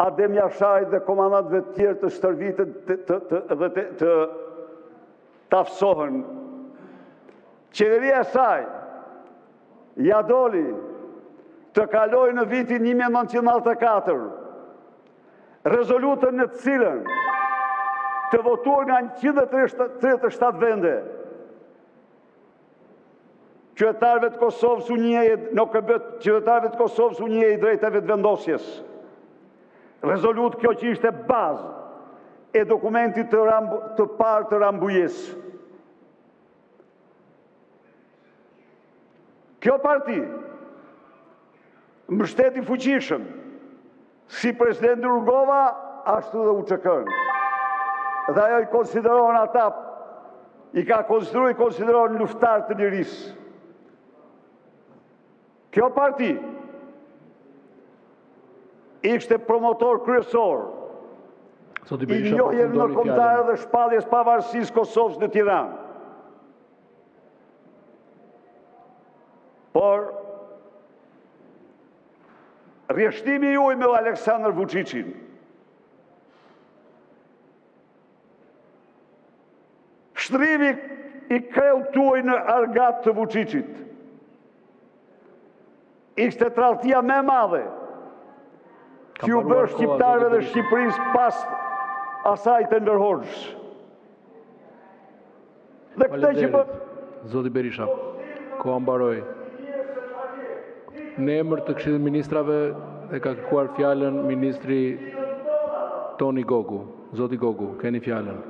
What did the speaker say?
Adem Jashaj dhe komandantëve të tjerë të shtervitet të tafsohen. Qeveria e saj ja doli të kaloj në vitin 1994 rezolutën në të cilën të votuar nga 137 vende. Qytetarëve të Kosovës u njihej në KBT, qytetarëve të Kosovës u njihej drejtave të vendosjes. Rezolutë kjo që ishte bazë e dokumentit të parë të Rambujës. Kjo parti mbështeti fuqishëm si presidenti Rugova, ashtu dhe UÇK-n. Dhe ajo i konsiderohen ata, i konsiderohen luftar të lirisë. Kjo parti ishte promotor kryesor i njohjes ndërkombëtare dhe shpalljes pavarësisë Kosovës në Tiranë. Por rjeshtimi juaj me Aleksandar Vučićin shtrimi i kreut tuaj në argat të Vučićit ishte tradhtia më e madhe që u bë shqiptarëve dhe Shqipërisë pas asaj të ndërhoxhës. Dhe këtë që bë Zoti Berisha, koha mbaroi. Në emër të Këshillit të Ministrave e ka kërkuar fjalën ministri Toni Gogu. Zoti Gogu, keni fjalën.